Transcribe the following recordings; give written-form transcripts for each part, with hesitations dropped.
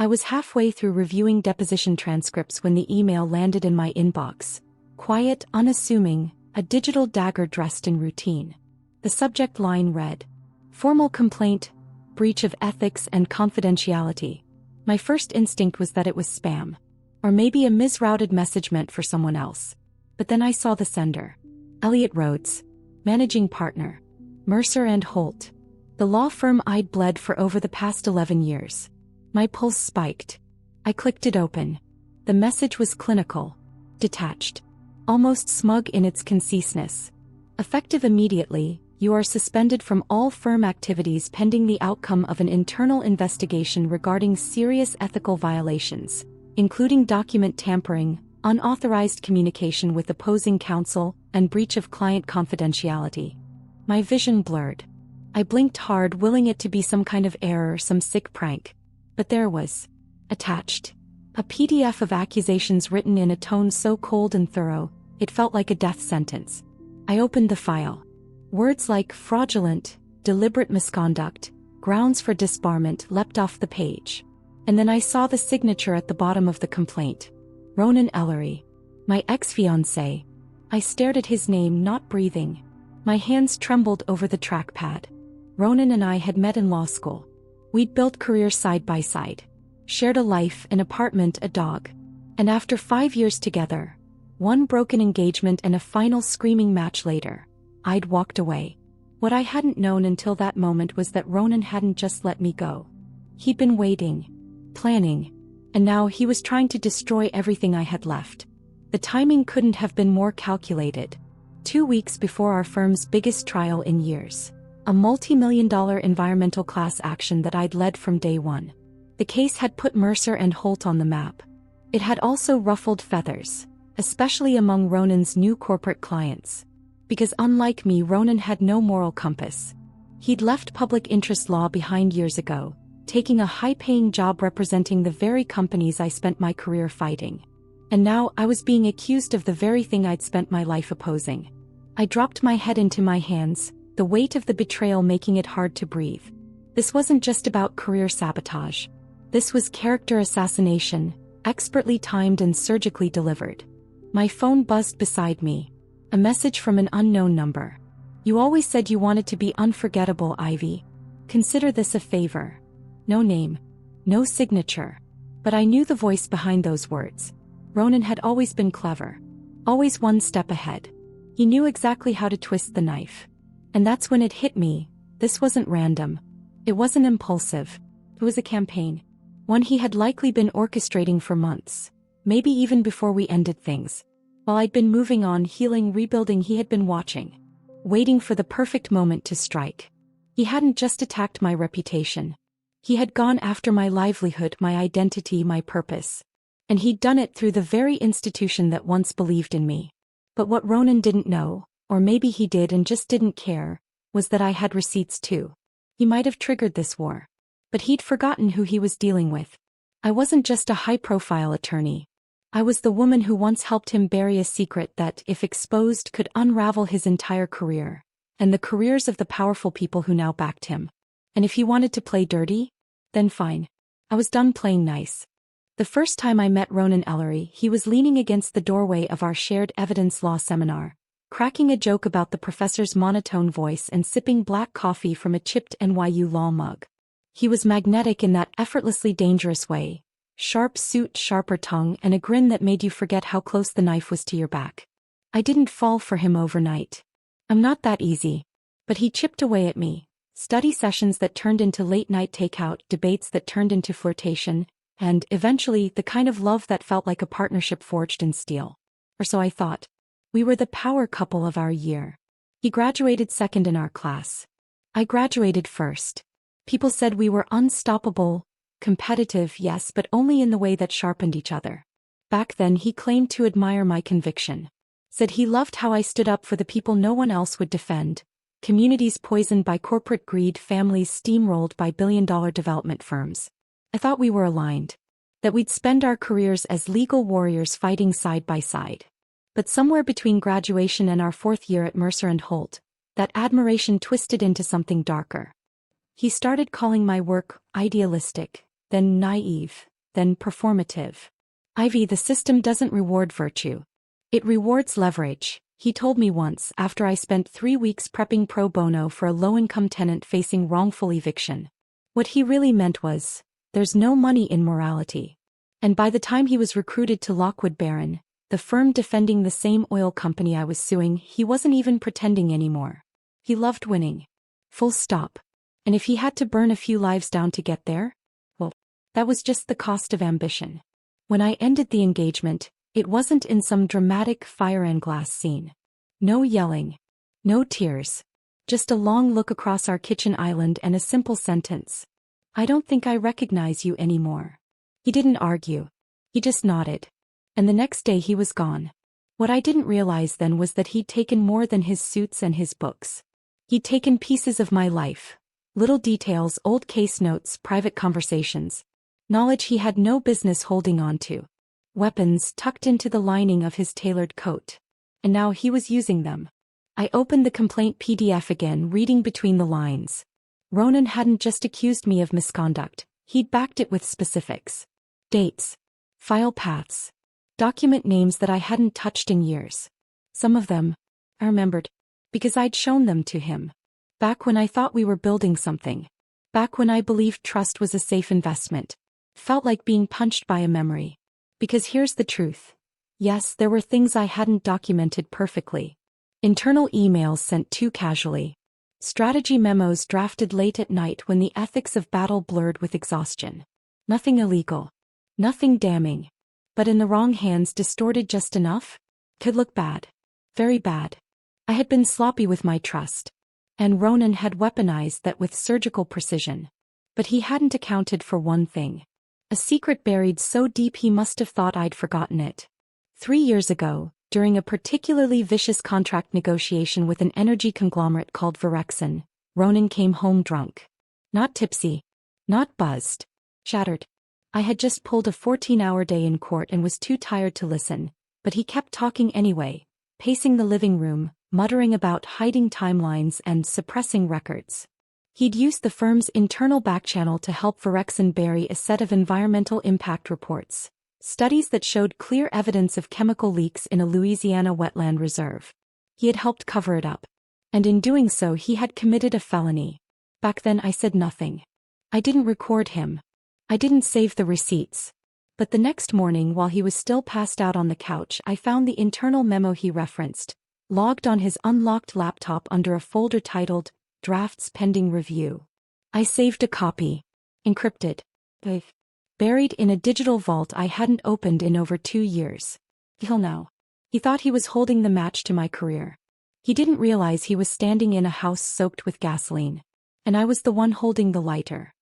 I was halfway through reviewing deposition transcripts when the email landed in my inbox. Quiet, unassuming, a digital dagger dressed in routine. The subject line read, "Formal complaint, breach of ethics and confidentiality." My first instinct was that it was spam. Or maybe a misrouted message meant for someone else. But then I saw the sender. Elliot Rhodes, managing partner. Mercer and Holt. The law firm I'd bled for over the past 11 years. My pulse spiked. I clicked it open. The message was clinical. Detached. Almost smug in its conciseness. Effective immediately, you are suspended from all firm activities pending the outcome of an internal investigation regarding serious ethical violations, including document tampering, unauthorized communication with opposing counsel, and breach of client confidentiality. My vision blurred. I blinked hard, willing it to be some kind of error, some sick prank. But there was, attached, a PDF of accusations written in a tone so cold and thorough, it felt like a death sentence. I opened the file. Words like fraudulent, deliberate misconduct, grounds for disbarment leapt off the page. And then I saw the signature at the bottom of the complaint. Ronan Ellery. My ex-fiancé. I stared at his name, not breathing. My hands trembled over the trackpad. Ronan and I had met in law school. We'd built careers side by side. Shared a life, an apartment, a dog. And after 5 years together, one broken engagement and a final screaming match later, I'd walked away. What I hadn't known until that moment was that Ronan hadn't just let me go. He'd been waiting, planning, and now he was trying to destroy everything I had left. The timing couldn't have been more calculated. 2 weeks before our firm's biggest trial in years. A multi-million-dollar environmental class action that I'd led from day one. The case had put Mercer and Holt on the map. It had also ruffled feathers, especially among Ronan's new corporate clients. Because unlike me, Ronan had no moral compass. He'd left public interest law behind years ago, taking a high-paying job representing the very companies I spent my career fighting. And now I was being accused of the very thing I'd spent my life opposing. I dropped my head into my hands, the weight of the betrayal making it hard to breathe. This wasn't just about career sabotage. This was character assassination, expertly timed and surgically delivered. My phone buzzed beside me. A message from an unknown number. "You always said you wanted to be unforgettable, Ivy. Consider this a favor." No name. No signature. But I knew the voice behind those words. Ronan had always been clever. Always one step ahead. He knew exactly how to twist the knife. And that's when it hit me. This wasn't random. It wasn't impulsive. It was a campaign. One he had likely been orchestrating for months. Maybe even before we ended things. While I'd been moving on, healing, rebuilding, he had been watching. Waiting for the perfect moment to strike. He hadn't just attacked my reputation. He had gone after my livelihood, my identity, my purpose. And he'd done it through the very institution that once believed in me. But what Ronan didn't know, or maybe he did and just didn't care, was that I had receipts too. He might have triggered this war. But he'd forgotten who he was dealing with. I wasn't just a high-profile attorney. I was the woman who once helped him bury a secret that, if exposed, could unravel his entire career, and the careers of the powerful people who now backed him. And if he wanted to play dirty? Then fine. I was done playing nice. The first time I met Ronan Ellery, he was leaning against the doorway of our shared evidence law seminar, cracking a joke about the professor's monotone voice and sipping black coffee from a chipped NYU law mug. He was magnetic in that effortlessly dangerous way. Sharp suit, sharper tongue, and a grin that made you forget how close the knife was to your back. I didn't fall for him overnight. I'm not that easy. But he chipped away at me. Study sessions that turned into late-night takeout, debates that turned into flirtation, and, eventually, the kind of love that felt like a partnership forged in steel. Or so I thought. We were the power couple of our year. He graduated second in our class. I graduated first. People said we were unstoppable. Competitive, yes, but only in the way that sharpened each other. Back then he claimed to admire my conviction. Said he loved how I stood up for the people no one else would defend. Communities poisoned by corporate greed, families steamrolled by billion-dollar development firms. I thought we were aligned. That we'd spend our careers as legal warriors fighting side by side. But somewhere between graduation and our 4th year at Mercer and Holt, that admiration twisted into something darker. He started calling my work idealistic. then naive, then performative. Ivy, the system doesn't reward virtue. It rewards leverage, he told me once after I spent 3 weeks prepping pro bono for a low-income tenant facing wrongful eviction. What he really meant was, there's no money in morality. And by the time he was recruited to Lockwood Baron, the firm defending the same oil company I was suing, he wasn't even pretending anymore. He loved winning. Full stop. And if he had to burn a few lives down to get there, well, that was just the cost of ambition. When I ended the engagement, it wasn't in some dramatic fire and glass scene. No yelling. No tears. Just a long look across our kitchen island and a simple sentence. I don't think I recognize you anymore. He didn't argue. He just nodded. And the next day he was gone. What I didn't realize then was that he'd taken more than his suits and his books. He'd taken pieces of my life. Little details, old case notes, private conversations. Knowledge he had no business holding on to. Weapons tucked into the lining of his tailored coat. And now he was using them. I opened the complaint PDF again, reading between the lines. Ronan hadn't just accused me of misconduct, he'd backed it with specifics. Dates. File paths. Document names that I hadn't touched in years. Some of them, I remembered, because I'd shown them to him. Back when I thought we were building something. Back when I believed trust was a safe investment. Felt like being punched by a memory. Because here's the truth. Yes, there were things I hadn't documented perfectly. Internal emails sent too casually. Strategy memos drafted late at night when the ethics of battle blurred with exhaustion. Nothing illegal. Nothing damning. But in the wrong hands distorted just enough? Could look bad. Very bad. I had been sloppy with my trust. And Ronan had weaponized that with surgical precision. But he hadn't accounted for one thing. A secret buried so deep he must have thought I'd forgotten it. 3 years ago, during a particularly vicious contract negotiation with an energy conglomerate called Virexon, Ronan came home drunk. Not tipsy. Not buzzed. Shattered. I had just pulled a 14-hour day in court and was too tired to listen, but he kept talking anyway, pacing the living room, muttering about hiding timelines and suppressing records. He'd used the firm's internal backchannel to help Virexon bury a set of environmental impact reports, studies that showed clear evidence of chemical leaks in a Louisiana wetland reserve. He had helped cover it up. And in doing so he had committed a felony. Back then I said nothing. I didn't record him. I didn't save the receipts. But the next morning while he was still passed out on the couch I found the internal memo he referenced, logged on his unlocked laptop under a folder titled, Drafts Pending Review. I saved a copy. Encrypted. Buried in a digital vault I hadn't opened in over 2 years. Till now. He thought he was holding the match to my career. He didn't realize he was standing in a house soaked with gasoline. And I was the one holding the lighter.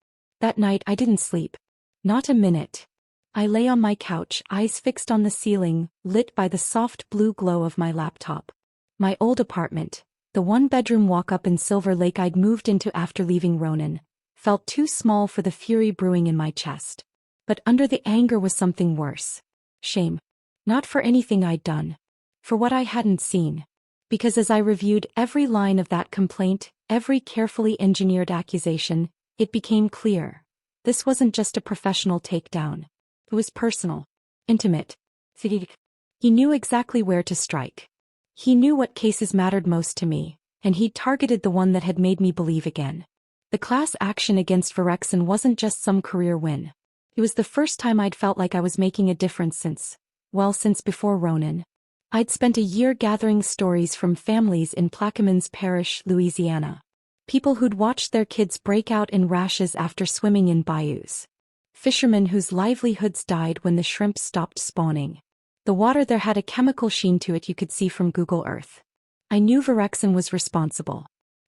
That night I didn't sleep. Not a minute. I lay on my couch, eyes fixed on the ceiling, lit by the soft blue glow of my laptop. My old apartment, the one-bedroom walk-up in Silver Lake I'd moved into after leaving Ronan, felt too small for the fury brewing in my chest. But under the anger was something worse. Shame. Not for anything I'd done. For what I hadn't seen. Because as I reviewed every line of that complaint, every carefully engineered accusation, it became clear. This wasn't just a professional takedown. It was personal. Intimate. He knew exactly where to strike. He knew what cases mattered most to me, and he'd targeted the one that had made me believe again. The class action against Virexon wasn't just some career win. It was the first time I'd felt like I was making a difference since before Ronan. I'd spent a year gathering stories from families in Plaquemines Parish, Louisiana. People who'd watched their kids break out in rashes after swimming in bayous. Fishermen whose livelihoods died when the shrimp stopped spawning. The water there had a chemical sheen to it you could see from Google Earth. I knew Virexon was responsible.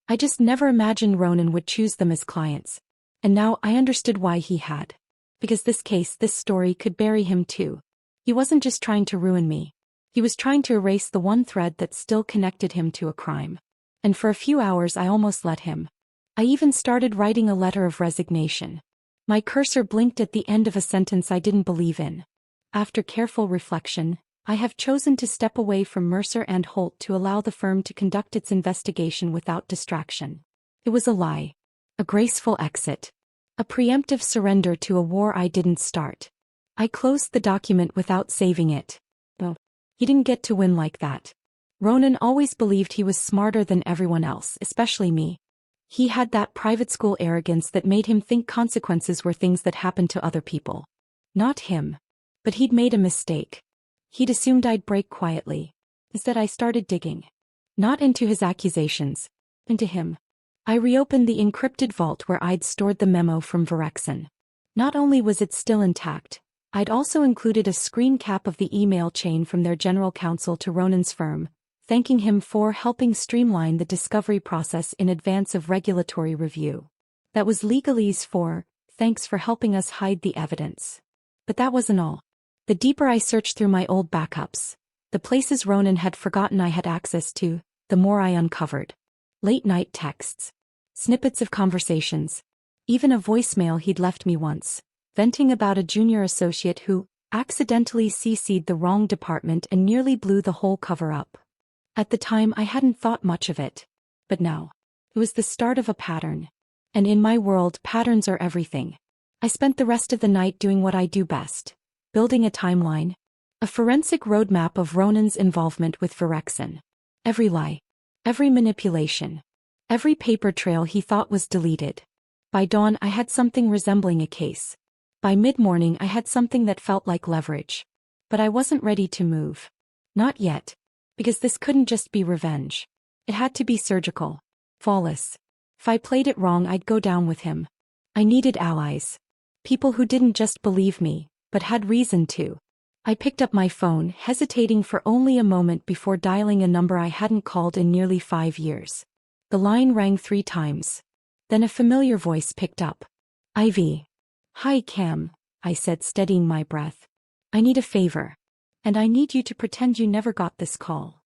I just never imagined Ronan would choose them as clients. And now I understood why he had. Because this story could bury him too. He wasn't just trying to ruin me. He was trying to erase the one thread that still connected him to a crime. And for a few hours I almost let him. I even started writing a letter of resignation. My cursor blinked at the end of a sentence I didn't believe in. After careful reflection, I have chosen to step away from Mercer and Holt to allow the firm to conduct its investigation without distraction. It was a lie. A graceful exit. A preemptive surrender to a war I didn't start. I closed the document without saving it. Oh, he didn't get to win like that. Ronan always believed he was smarter than everyone else, especially me. He had that private school arrogance that made him think consequences were things that happened to other people. Not him. But he'd made a mistake. He'd assumed I'd break quietly. Instead I started digging. Not into his accusations. Into him. I reopened the encrypted vault where I'd stored the memo from Verexen. Not only was it still intact, I'd also included a screen cap of the email chain from their general counsel to Ronan's firm, thanking him for helping streamline the discovery process in advance of regulatory review. That was legalese for, thanks for helping us hide the evidence. But that wasn't all. The deeper I searched through my old backups, the places Ronan had forgotten I had access to, the more I uncovered. Late-night texts. Snippets of conversations. Even a voicemail he'd left me once, venting about a junior associate who accidentally CC'd the wrong department and nearly blew the whole cover up. At the time I hadn't thought much of it. But now. It was the start of a pattern. And in my world, patterns are everything. I spent the rest of the night doing what I do best. Building a timeline. A forensic roadmap of Ronan's involvement with Verexen. Every lie. Every manipulation. Every paper trail he thought was deleted. By dawn I had something resembling a case. By mid-morning I had something that felt like leverage. But I wasn't ready to move. Not yet. Because this couldn't just be revenge. It had to be surgical. Flawless. If I played it wrong I'd go down with him. I needed allies. People who didn't just believe me, but had reason to. I picked up my phone, hesitating for only a moment before dialing a number I hadn't called in nearly 5 years. The line rang 3 times. Then a familiar voice picked up. Ivy. Hi Cam, I said, steadying my breath. I need a favor. And I need you to pretend you never got this call.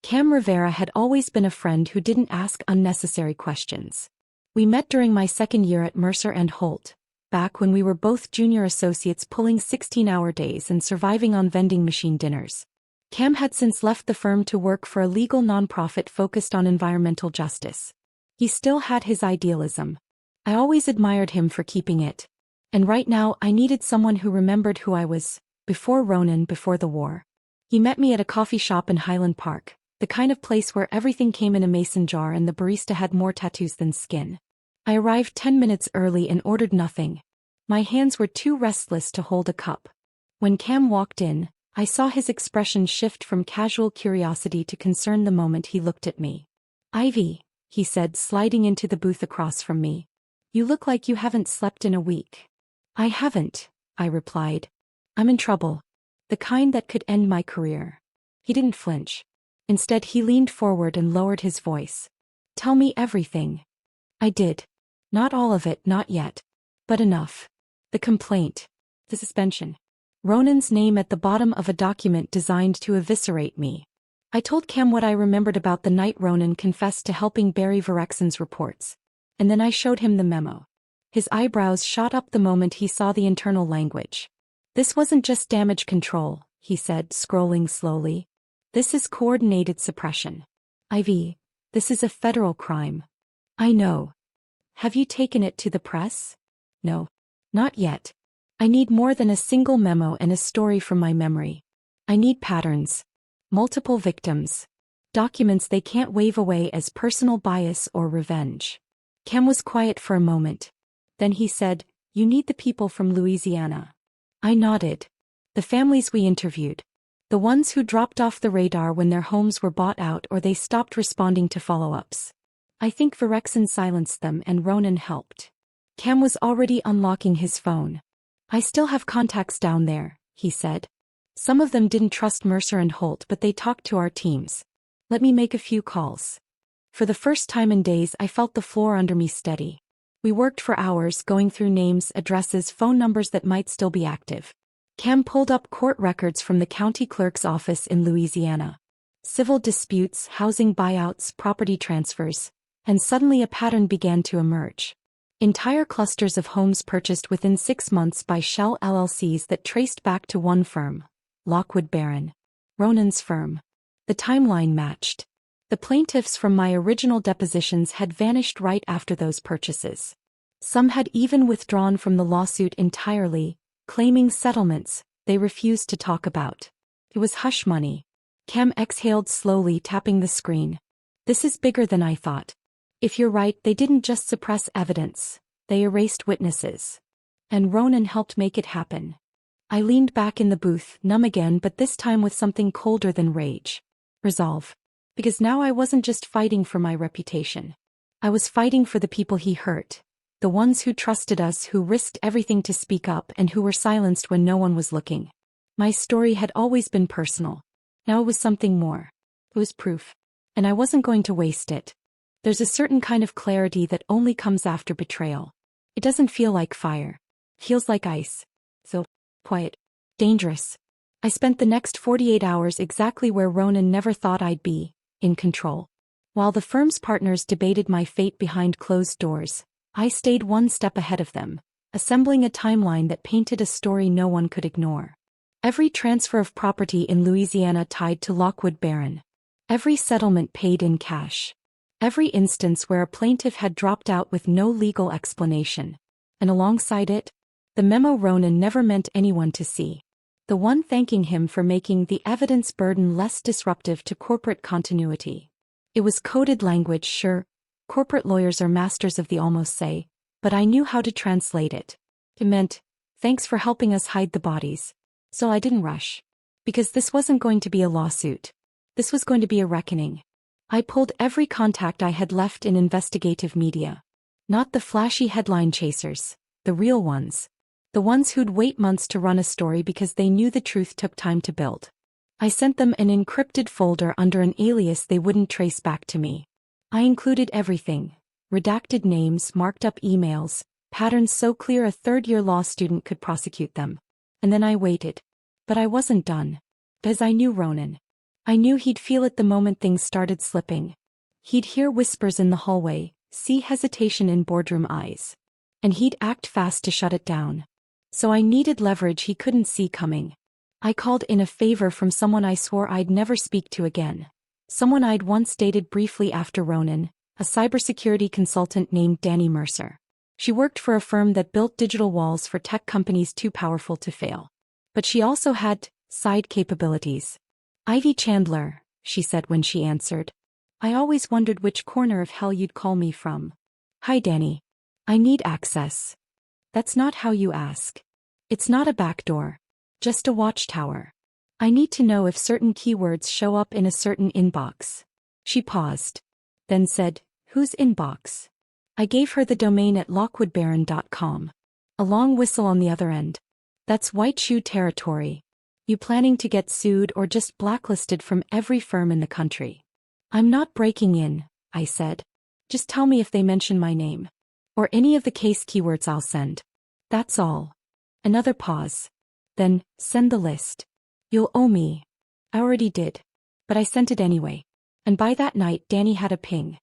Cam Rivera had always been a friend who didn't ask unnecessary questions. We met during my second year at Mercer and Holt, back when we were both junior associates pulling 16-hour days and surviving on vending machine dinners. Cam had since left the firm to work for a legal nonprofit focused on environmental justice. He still had his idealism. I always admired him for keeping it. And right now I needed someone who remembered who I was, before Ronan, before the war. He met me at a coffee shop in Highland Park, the kind of place where everything came in a mason jar and the barista had more tattoos than skin. I arrived 10 minutes early and ordered nothing. My hands were too restless to hold a cup. When Cam walked in, I saw his expression shift from casual curiosity to concern the moment he looked at me. Ivy, he said, sliding into the booth across from me. You look like you haven't slept in a week. I haven't, I replied. I'm in trouble. The kind that could end my career. He didn't flinch. Instead he leaned forward and lowered his voice. Tell me everything. I did. Not all of it, not yet. But enough. The complaint. The suspension. Ronan's name at the bottom of a document designed to eviscerate me. I told Cam what I remembered about the night Ronan confessed to helping bury Verexen's reports. And then I showed him the memo. His eyebrows shot up the moment he saw the internal language. This wasn't just damage control, he said, scrolling slowly. This is coordinated suppression. Ivy, this is a federal crime. I know. Have you taken it to the press? No. Not yet. I need more than a single memo and a story from my memory. I need patterns. Multiple victims. Documents they can't wave away as personal bias or revenge. Cam was quiet for a moment. Then he said, You need the people from Louisiana. I nodded. The families we interviewed. The ones who dropped off the radar when their homes were bought out or they stopped responding to follow-ups. I think Verexen silenced them and Ronan helped. Cam was already unlocking his phone. I still have contacts down there, he said. Some of them didn't trust Mercer and Holt, but they talked to our teams. Let me make a few calls. For the first time in days I felt the floor under me steady. We worked for hours going through names, addresses, phone numbers that might still be active. Cam pulled up court records from the county clerk's office in Louisiana. Civil disputes, housing buyouts, property transfers, and suddenly a pattern began to emerge. Entire clusters of homes purchased within 6 months by shell LLCs that traced back to one firm, Lockwood Barron. Ronan's firm. The timeline matched. The plaintiffs from my original depositions had vanished right after those purchases. Some had even withdrawn from the lawsuit entirely, claiming settlements they refused to talk about. It was hush money. Cam exhaled slowly, tapping the screen. This is bigger than I thought. If you're right, they didn't just suppress evidence, they erased witnesses. And Ronan helped make it happen. I leaned back in the booth, numb again, but this time with something colder than rage. Resolve. Because now I wasn't just fighting for my reputation. I was fighting for the people he hurt. The ones who trusted us, who risked everything to speak up, and who were silenced when no one was looking. My story had always been personal. Now it was something more. It was proof. And I wasn't going to waste it. There's a certain kind of clarity that only comes after betrayal. It doesn't feel like fire. It feels like ice. So, quiet. Dangerous. I spent the next 48 hours exactly where Ronan never thought I'd be, in control. While the firm's partners debated my fate behind closed doors, I stayed one step ahead of them, assembling a timeline that painted a story no one could ignore. Every transfer of property in Louisiana tied to Lockwood Barron. Every settlement paid in cash. Every instance where a plaintiff had dropped out with no legal explanation. And alongside it, the memo Ronan never meant anyone to see. The one thanking him for making the evidence burden less disruptive to corporate continuity. It was coded language, sure. Corporate lawyers are masters of the almost say, but I knew how to translate it. It meant, thanks for helping us hide the bodies. So I didn't rush. Because this wasn't going to be a lawsuit. This was going to be a reckoning. I pulled every contact I had left in investigative media. Not the flashy headline chasers, the real ones. The ones who'd wait months to run a story because they knew the truth took time to build. I sent them an encrypted folder under an alias they wouldn't trace back to me. I included everything. Redacted names, marked up emails, patterns so clear a third-year law student could prosecute them. And then I waited. But I wasn't done. Because I knew Ronan. I knew he'd feel it the moment things started slipping. He'd hear whispers in the hallway, see hesitation in boardroom eyes. And he'd act fast to shut it down. So I needed leverage he couldn't see coming. I called in a favor from someone I swore I'd never speak to again. Someone I'd once dated briefly after Ronan, a cybersecurity consultant named Dani Mercer. She worked for a firm that built digital walls for tech companies too powerful to fail. But she also had side capabilities. Ivy Chandler, she said when she answered. I always wondered which corner of hell you'd call me from. Hi Dani. I need access. That's not how you ask. It's not a backdoor. Just a watchtower. I need to know if certain keywords show up in a certain inbox. She paused. Then said, whose inbox? I gave her the domain at lockwoodbarron.com. A long whistle on the other end. That's white shoe territory. You planning to get sued or just blacklisted from every firm in the country? I'm not breaking in, I said. Just tell me if they mention my name. Or any of the case keywords I'll send. That's all. Another pause. Then, send the list. You'll owe me. I already did. But I sent it anyway. And by that night Dani had a ping.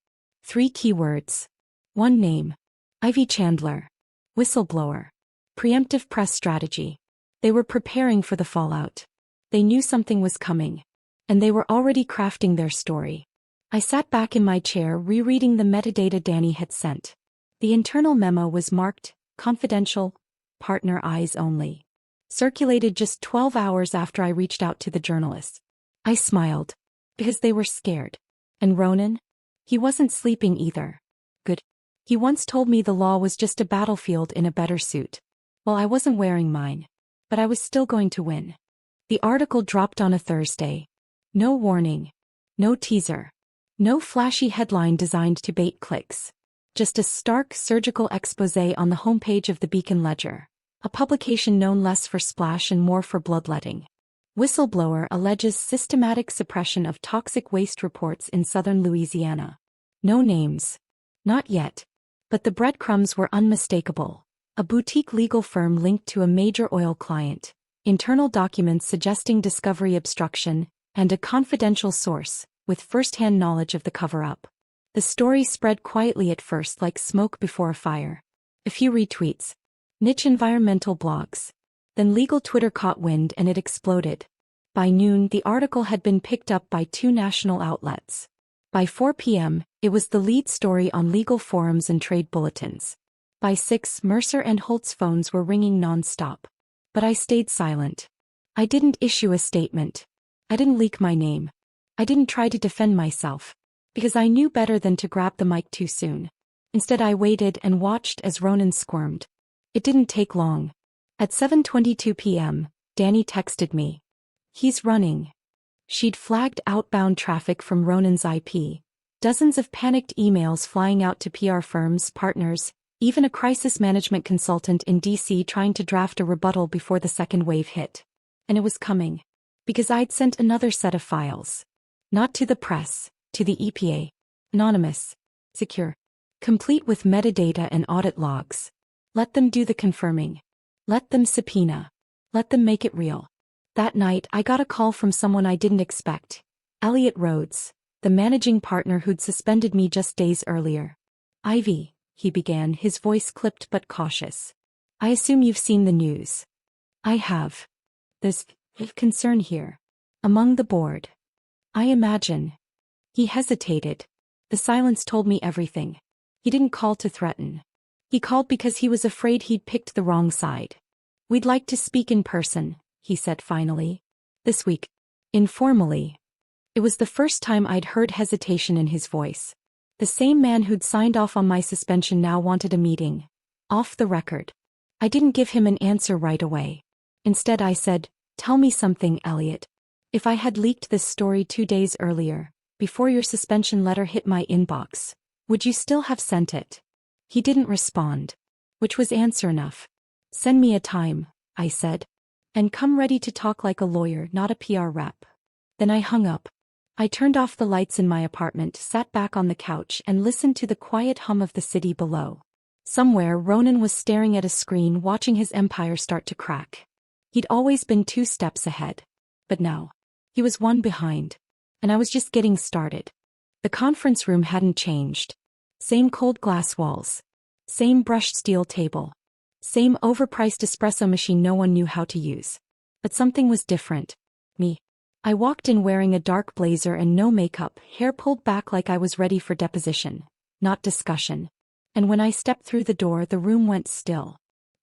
3 keywords. 1 name. Ivy Chandler. Whistleblower. Preemptive press strategy. They were preparing for the fallout. They knew something was coming. And they were already crafting their story. I sat back in my chair rereading the metadata Dani had sent. The internal memo was marked, confidential, partner eyes only. Circulated just 12 hours after I reached out to the journalists. I smiled. Because they were scared. And Ronan? He wasn't sleeping either. Good. He once told me the law was just a battlefield in a better suit. Well, I wasn't wearing mine. But I was still going to win. The article dropped on a Thursday. No warning. No teaser. No flashy headline designed to bait clicks. Just a stark surgical exposé on the homepage of the Beacon Ledger. A publication known less for splash and more for bloodletting. Whistleblower alleges systematic suppression of toxic waste reports in southern Louisiana. No names. Not yet. But the breadcrumbs were unmistakable. A boutique legal firm linked to a major oil client. Internal documents suggesting discovery obstruction, and a confidential source, with first-hand knowledge of the cover-up. The story spread quietly at first like smoke before a fire. A few retweets. Niche environmental blogs. Then legal Twitter caught wind and it exploded. By noon, the article had been picked up by 2 national outlets. By 4 p.m., it was the lead story on legal forums and trade bulletins. By 6, Mercer and Holt's phones were ringing non-stop. But I stayed silent. I didn't issue a statement. I didn't leak my name. I didn't try to defend myself. Because I knew better than to grab the mic too soon. Instead I waited and watched as Ronan squirmed. It didn't take long. At 7:22 p.m., Danny texted me. He's running. She'd flagged outbound traffic from Ronan's IP. Dozens of panicked emails flying out to PR firms, partners, even a crisis management consultant in DC trying to draft a rebuttal before the second wave hit. And it was coming. Because I'd sent another set of files. Not to the press, to the EPA. Anonymous. Secure. Complete with metadata and audit logs. Let them do the confirming. Let them subpoena. Let them make it real. That night I got a call from someone I didn't expect. Elliot Rhodes, the managing partner who'd suspended me just days earlier. Ivy, he began, his voice clipped but cautious. I assume you've seen the news. I have. There's concern here. Among the board. I imagine. He hesitated. The silence told me everything. He didn't call to threaten. He called because he was afraid he'd picked the wrong side. We'd like to speak in person, he said finally. This week. Informally. It was the first time I'd heard hesitation in his voice. The same man who'd signed off on my suspension now wanted a meeting. Off the record. I didn't give him an answer right away. Instead I said, tell me something, Elliot. If I had leaked this story 2 days earlier, before your suspension letter hit my inbox, would you still have sent it? He didn't respond. Which was answer enough. Send me a time, I said. And come ready to talk like a lawyer, not a PR rep. Then I hung up. I turned off the lights in my apartment, sat back on the couch and listened to the quiet hum of the city below. Somewhere Ronan was staring at a screen watching his empire start to crack. He'd always been 2 steps ahead. But now, he was 1 behind. And I was just getting started. The conference room hadn't changed. Same cold glass walls. Same brushed steel table. Same overpriced espresso machine no one knew how to use. But something was different. Me. I walked in wearing a dark blazer and no makeup, hair pulled back like I was ready for deposition, not discussion. And when I stepped through the door, the room went still.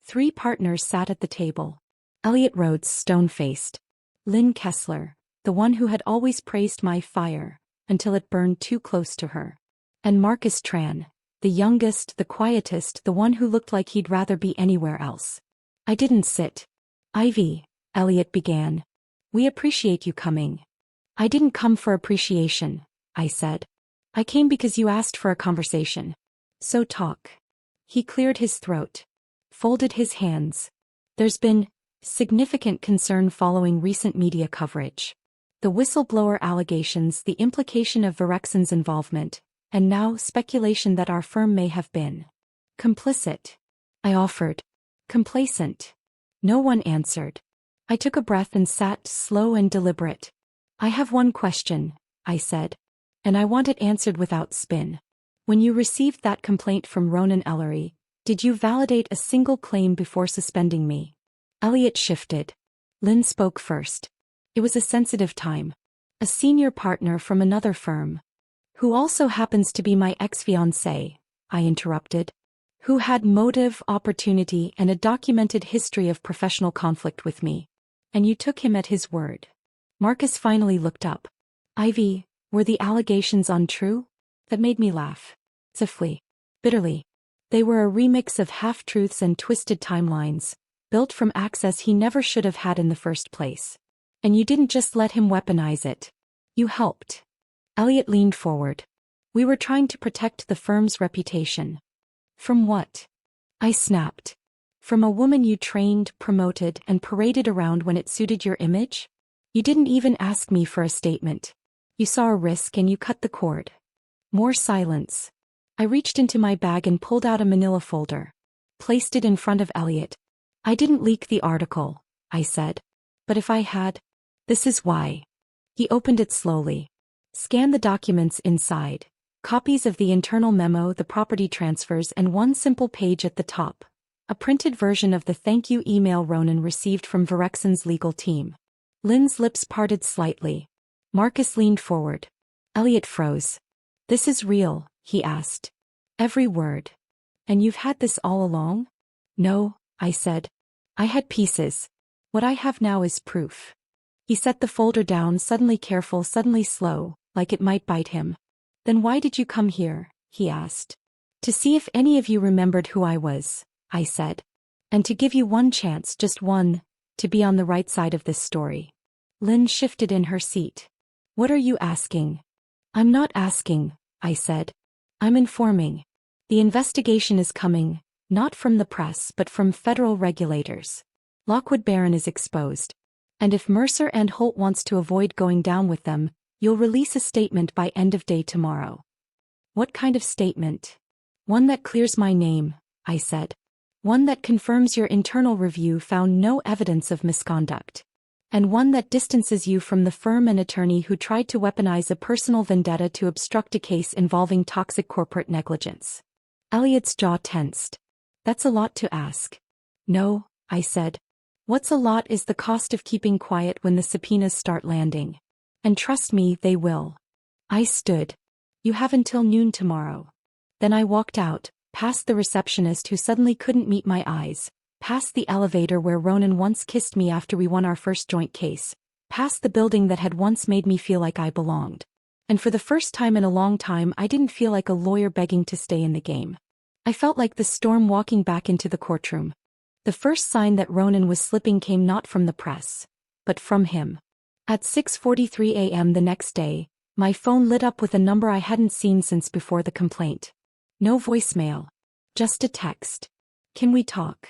3 partners sat at the table. Elliot Rhodes, stone-faced. Lynn Kessler, the one who had always praised my fire, until it burned too close to her. And Marcus Tran, the youngest, the quietest, the one who looked like he'd rather be anywhere else. I didn't sit. Ivy, Elliot began. We appreciate you coming. I didn't come for appreciation, I said. I came because you asked for a conversation. So talk. He cleared his throat. Folded his hands. There's been significant concern following recent media coverage. The whistleblower allegations, the implication of Virexon's involvement, and now speculation that our firm may have been complicit. I offered. Complacent. No one answered. I took a breath and sat, slow and deliberate. I have one question, I said. And I want it answered without spin. When you received that complaint from Ronan Ellery, did you validate a single claim before suspending me? Elliot shifted. Lynn spoke first. It was a sensitive time. A senior partner from another firm. Who also happens to be my ex-fiancé, I interrupted. Who had motive, opportunity, and a documented history of professional conflict with me. And you took him at his word. Marcus finally looked up. Ivy, were the allegations untrue? That made me laugh. Stiffly. Bitterly. They were a remix of half-truths and twisted timelines, built from access he never should have had in the first place. And you didn't just let him weaponize it. You helped. Elliot leaned forward. We were trying to protect the firm's reputation. From what? I snapped. From a woman you trained, promoted, and paraded around when it suited your image? You didn't even ask me for a statement. You saw a risk and you cut the cord. More silence. I reached into my bag and pulled out a manila folder. Placed it in front of Elliot. I didn't leak the article, I said. But if I had, this is why. He opened it slowly. Scanned the documents inside. Copies of the internal memo, the property transfers, and one simple page at the top. A printed version of the thank you email Ronan received from Virexon's legal team. Lynn's lips parted slightly. Marcus leaned forward. Elliot froze. This is real, he asked. Every word. And you've had this all along? No, I said. I had pieces. What I have now is proof. He set the folder down, suddenly careful, suddenly slow, like it might bite him. Then why did you come here? He asked. To see if any of you remembered who I was, I said. And to give you one chance, just one, to be on the right side of this story. Lynn shifted in her seat. What are you asking? I'm not asking, I said. I'm informing. The investigation is coming, not from the press but from federal regulators. Lockwood Baron is exposed. And if Mercer and Holt wants to avoid going down with them, you'll release a statement by end of day tomorrow. What kind of statement? One that clears my name, I said. One that confirms your internal review found no evidence of misconduct. And one that distances you from the firm and attorney who tried to weaponize a personal vendetta to obstruct a case involving toxic corporate negligence. Elliot's jaw tensed. That's a lot to ask. No, I said. What's a lot is the cost of keeping quiet when the subpoenas start landing. And trust me, they will. I stood. You have until noon tomorrow. Then I walked out, past the receptionist who suddenly couldn't meet my eyes, past the elevator where Ronan once kissed me after we won our first joint case, past the building that had once made me feel like I belonged. And for the first time in a long time I didn't feel like a lawyer begging to stay in the game. I felt like the storm walking back into the courtroom. The first sign that Ronan was slipping came not from the press, but from him. At 6:43 a.m. the next day, my phone lit up with a number I hadn't seen since before the complaint. No voicemail. Just a text. Can we talk?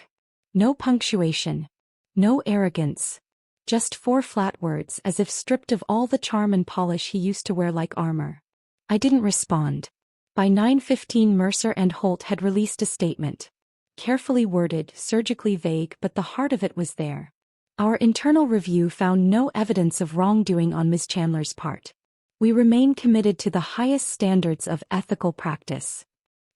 No punctuation. No arrogance. Just 4 flat words as if stripped of all the charm and polish he used to wear like armor. I didn't respond. By 9:15 Mercer and Holt had released a statement. Carefully worded, surgically vague, but the heart of it was there. Our internal review found no evidence of wrongdoing on Ms. Chandler's part. We remain committed to the highest standards of ethical practice.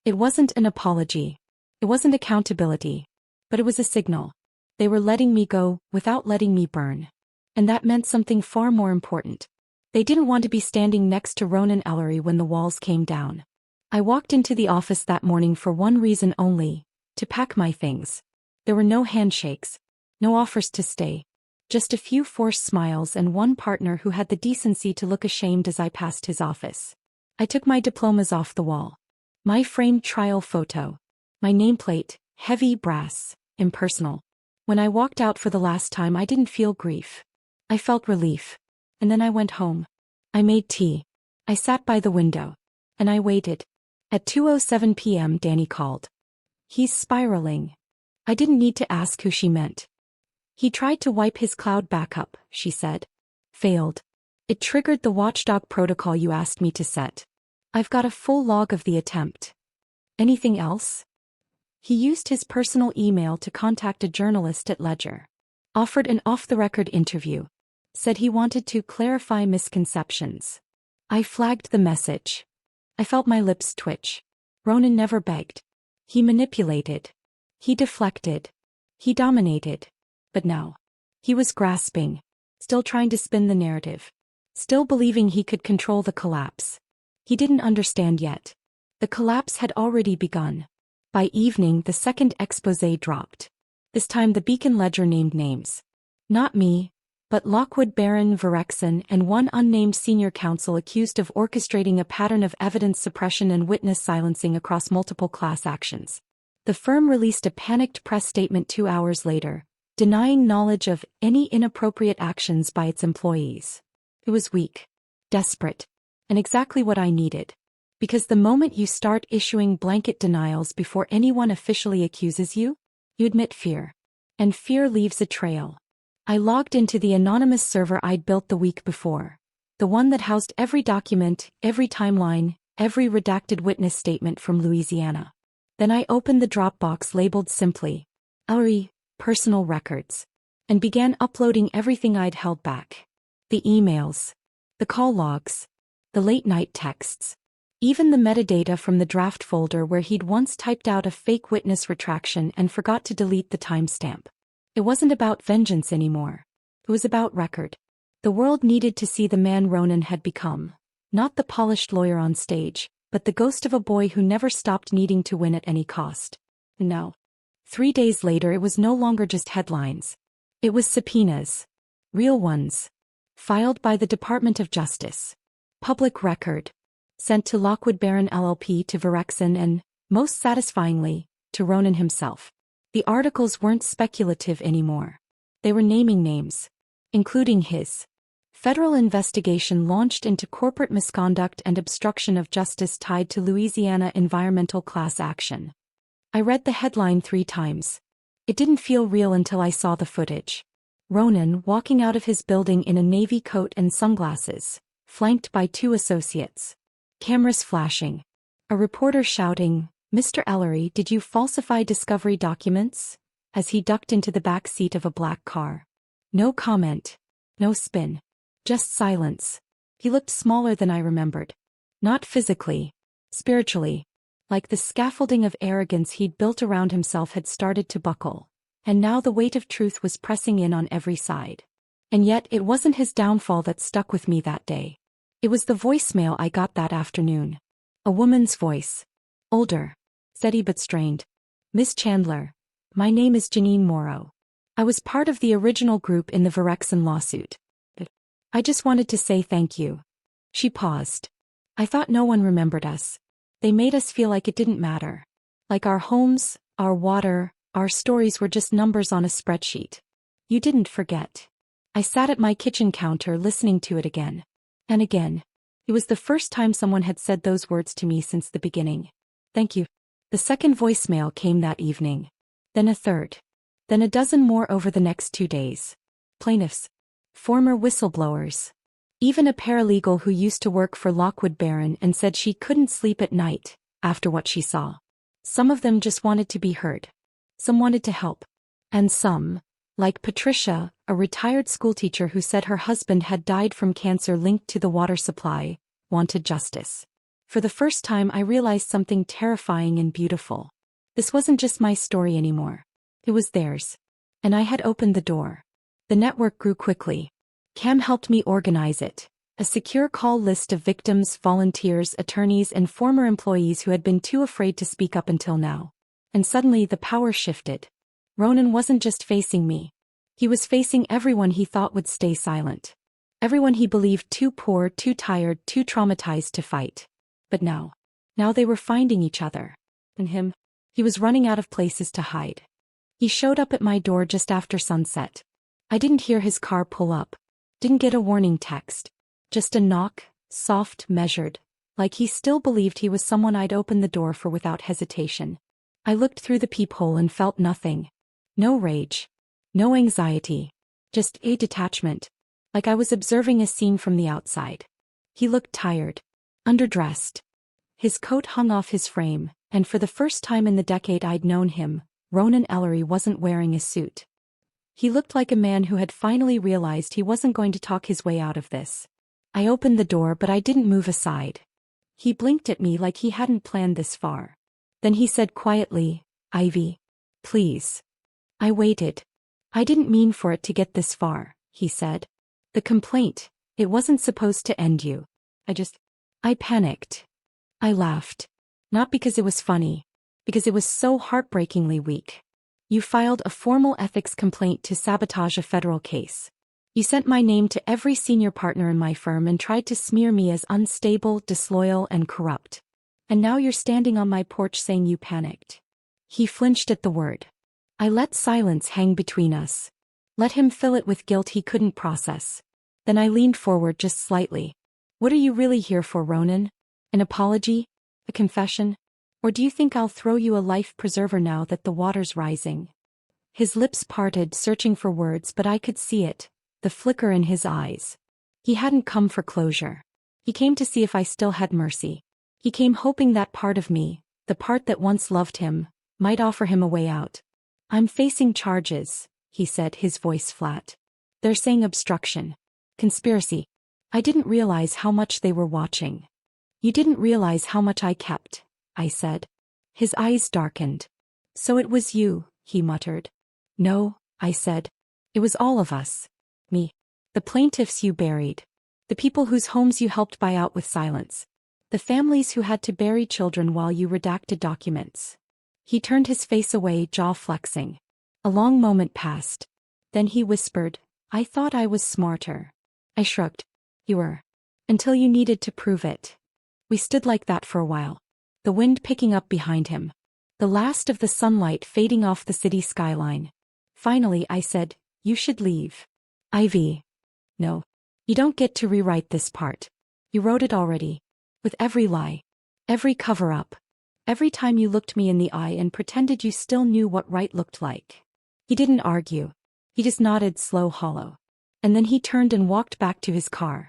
It wasn't an apology. It wasn't accountability. But it was a signal. They were letting me go, without letting me burn. And that meant something far more important. They didn't want to be standing next to Ronan Ellery when the walls came down. I walked into the office that morning for one reason only, to pack my things. There were no handshakes, no offers to stay. Just a few forced smiles and one partner who had the decency to look ashamed as I passed his office. I took my diplomas off the wall. My framed trial photo. My nameplate, heavy brass, impersonal. When I walked out for the last time I didn't feel grief. I felt relief. And then I went home. I made tea. I sat by the window. And I waited. At 2:07 p.m. Danny called. He's spiraling. I didn't need to ask who she meant. He tried to wipe his cloud backup, she said. Failed. It triggered the watchdog protocol you asked me to set. I've got a full log of the attempt. Anything else? He used his personal email to contact a journalist at Ledger. Offered an off-the-record interview. Said he wanted to clarify misconceptions. I flagged the message. I felt my lips twitch. Ronan never begged. He manipulated. He deflected. He dominated. But now. He was grasping. Still trying to spin the narrative. Still believing he could control the collapse. He didn't understand yet. The collapse had already begun. By evening the second exposé dropped. This time the Beacon Ledger named names. Not me, but Lockwood Baron Verexon and one unnamed senior counsel accused of orchestrating a pattern of evidence suppression and witness silencing across multiple class actions. The firm released a panicked press statement 2 hours later, denying knowledge of any inappropriate actions by its employees. It was weak, desperate, and exactly what I needed. Because the moment you start issuing blanket denials before anyone officially accuses you, you admit fear. And fear leaves a trail. I logged into the anonymous server I'd built the week before. The one that housed every document, every timeline, every redacted witness statement from Louisiana. Then I opened the Dropbox labeled simply, Ellery, Personal Records, and began uploading everything I'd held back. The emails, the call logs, the late-night texts, even the metadata from the draft folder where he'd once typed out a fake witness retraction and forgot to delete the timestamp. It wasn't about vengeance anymore. It was about record. The world needed to see the man Ronan had become, not the polished lawyer on stage, but the ghost of a boy who never stopped needing to win at any cost. And now, 3 days later, it was no longer just headlines. It was subpoenas. Real ones. Filed by the Department of Justice. Public record. Sent to Lockwood Baron LLP, to Verexon, and, most satisfyingly, to Ronan himself. The articles weren't speculative anymore. They were naming names. Including his. Federal investigation launched into corporate misconduct and obstruction of justice tied to Louisiana environmental class action. I read the headline 3 times. It didn't feel real until I saw the footage. Ronan walking out of his building in a navy coat and sunglasses, flanked by 2 associates. Cameras flashing. A reporter shouting, "Mr. Ellery, did you falsify discovery documents?" as he ducked into the back seat of a black car. No comment. No spin. Just silence. He looked smaller than I remembered. Not physically. Spiritually. Like the scaffolding of arrogance he'd built around himself had started to buckle, and now the weight of truth was pressing in on every side. And yet it wasn't his downfall that stuck with me that day. It was the voicemail I got that afternoon. A woman's voice. Older. Steady but strained. "Miss Chandler. My name is Janine Morrow. I was part of the original group in the Verexon lawsuit. I just wanted to say thank you." She paused. "I thought no one remembered us. They made us feel like it didn't matter. Like our homes, our water, our stories were just numbers on a spreadsheet. You didn't forget." I sat at my kitchen counter listening to it again. And again. It was the first time someone had said those words to me since the beginning. "Thank you." The second voicemail came that evening. Then a third. Then a dozen more over the next 2 days. Plaintiffs. Former whistleblowers. Even a paralegal who used to work for Lockwood Baron and said she couldn't sleep at night after what she saw. Some of them just wanted to be heard. Some wanted to help. And some, like Patricia, a retired schoolteacher who said her husband had died from cancer linked to the water supply, wanted justice. For the first time I realized something terrifying and beautiful. This wasn't just my story anymore. It was theirs. And I had opened the door. The network grew quickly. Cam helped me organize it. A secure call list of victims, volunteers, attorneys, and former employees who had been too afraid to speak up until now. And suddenly the power shifted. Ronan wasn't just facing me. He was facing everyone he thought would stay silent. Everyone he believed too poor, too tired, too traumatized to fight. But now they were finding each other. And him. He was running out of places to hide. He showed up at my door just after sunset. I didn't hear his car pull up. Didn't get a warning text. Just a knock, soft, measured, like he still believed he was someone I'd open the door for without hesitation. I looked through the peephole and felt nothing. No rage. No anxiety. Just a detachment. Like I was observing a scene from the outside. He looked tired. Underdressed. His coat hung off his frame, and for the first time in the decade I'd known him, Ronan Ellery wasn't wearing a suit. He looked like a man who had finally realized he wasn't going to talk his way out of this. I opened the door, but I didn't move aside. He blinked at me like he hadn't planned this far. Then he said quietly, "Ivy, please." I waited. "I didn't mean for it to get this far," he said. "The complaint, it wasn't supposed to end you. I panicked. I laughed. Not because it was funny. Because it was so heartbreakingly weak. You filed a formal ethics complaint to sabotage a federal case. You sent my name to every senior partner in my firm and tried to smear me as unstable, disloyal, and corrupt. And now you're standing on my porch saying you panicked." He flinched at the word. I let silence hang between us. Let him fill it with guilt he couldn't process. Then I leaned forward just slightly. "What are you really here for, Ronan? An apology? A confession? Or do you think I'll throw you a life preserver now that the water's rising?" His lips parted, searching for words, but I could see it, the flicker in his eyes. He hadn't come for closure. He came to see if I still had mercy. He came hoping that part of me, the part that once loved him, might offer him a way out. "I'm facing charges," he said, his voice flat. "They're saying obstruction. Conspiracy. I didn't realize how much they were watching." "You didn't realize how much I kept," I said. His eyes darkened. "So it was you," he muttered. "No," I said. "It was all of us. Me. The plaintiffs you buried. The people whose homes you helped buy out with silence. The families who had to bury children while you redacted documents. He turned his face away, jaw flexing. A long moment passed. Then he whispered, I thought I was smarter. I shrugged. You were. Until you needed to prove it. We stood like that for a while. The wind picking up behind him. The last of the sunlight fading off the city skyline. Finally I said, you should leave. Ivy. No. You don't get to rewrite this part. You wrote it already. With every lie. Every cover-up. Every time you looked me in the eye and pretended you still knew what right looked like. He didn't argue. He just nodded slow, hollow. And then he turned and walked back to his car.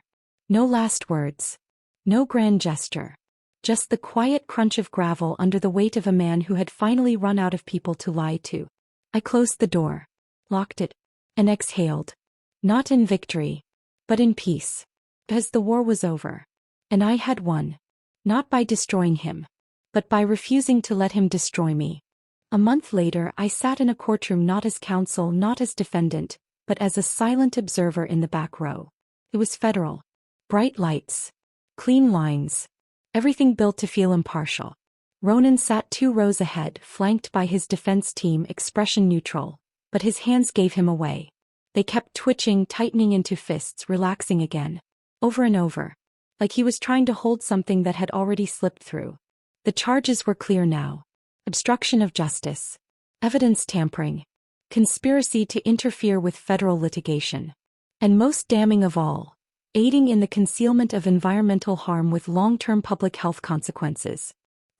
No last words. No grand gesture. Just the quiet crunch of gravel under the weight of a man who had finally run out of people to lie to. I closed the door. Locked it. And exhaled. Not in victory. But in peace. Because the war was over. And I had won. Not by destroying him. But by refusing to let him destroy me. A month later I sat in a courtroom not as counsel, not as defendant, but as a silent observer in the back row. It was federal. Bright lights. Clean lines. Everything built to feel impartial. Ronan sat 2 rows ahead, flanked by his defense team, expression neutral, but his hands gave him away. They kept twitching, tightening into fists, relaxing again. Over and over. Like he was trying to hold something that had already slipped through. The charges were clear now. Obstruction of justice. Evidence tampering. Conspiracy to interfere with federal litigation. And most damning of all, aiding in the concealment of environmental harm with long-term public health consequences.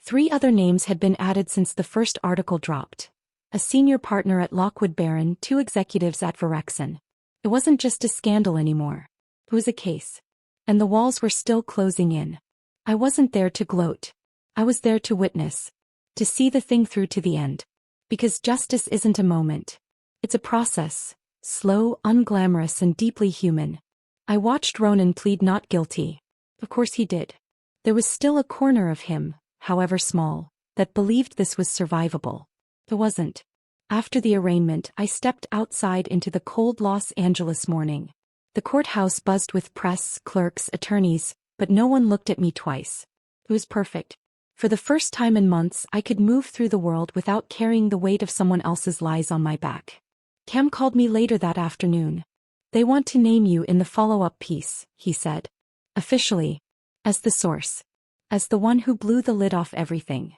3 other names had been added since the first article dropped. A senior partner at Lockwood Barron, 2 executives at Virexon. It wasn't just a scandal anymore. It was a case. And the walls were still closing in. I wasn't there to gloat. I was there to witness. To see the thing through to the end. Because justice isn't a moment. It's a process. Slow, unglamorous, and deeply human. I watched Ronan plead not guilty. Of course he did. There was still a corner of him, however small, that believed this was survivable. It wasn't. After the arraignment, I stepped outside into the cold Los Angeles morning. The courthouse buzzed with press, clerks, attorneys, but no one looked at me twice. It was perfect. For the first time in months, I could move through the world without carrying the weight of someone else's lies on my back. Cam called me later that afternoon. They want to name you in the follow-up piece, he said. Officially. As the source. As the one who blew the lid off everything.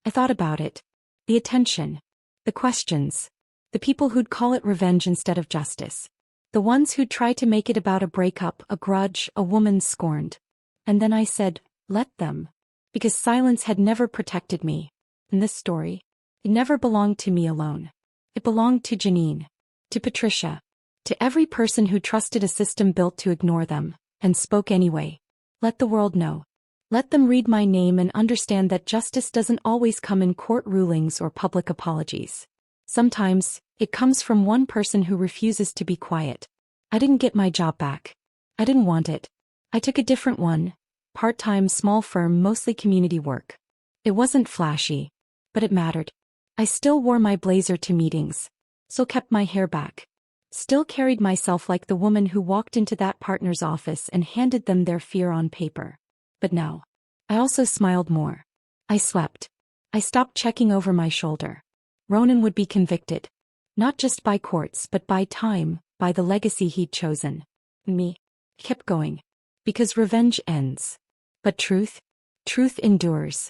I thought about it. The attention. The questions. The people who'd call it revenge instead of justice. The ones who'd try to make it about a breakup, a grudge, a woman scorned. And then I said, let them. Because silence had never protected me. In this story, it never belonged to me alone. It belonged to Janine. To Patricia. To every person who trusted a system built to ignore them, and spoke anyway. Let the world know. Let them read my name and understand that justice doesn't always come in court rulings or public apologies. Sometimes, it comes from one person who refuses to be quiet. I didn't get my job back. I didn't want it. I took a different one. Part-time, small firm, mostly community work. It wasn't flashy. But it mattered. I still wore my blazer to meetings. Still kept my hair back. Still carried myself like the woman who walked into that partner's office and handed them their fear on paper. But now, I also smiled more. I slept. I stopped checking over my shoulder. Ronan would be convicted. Not just by courts but by time, by the legacy he'd chosen. Me. Kept going. Because revenge ends. But truth? Truth endures.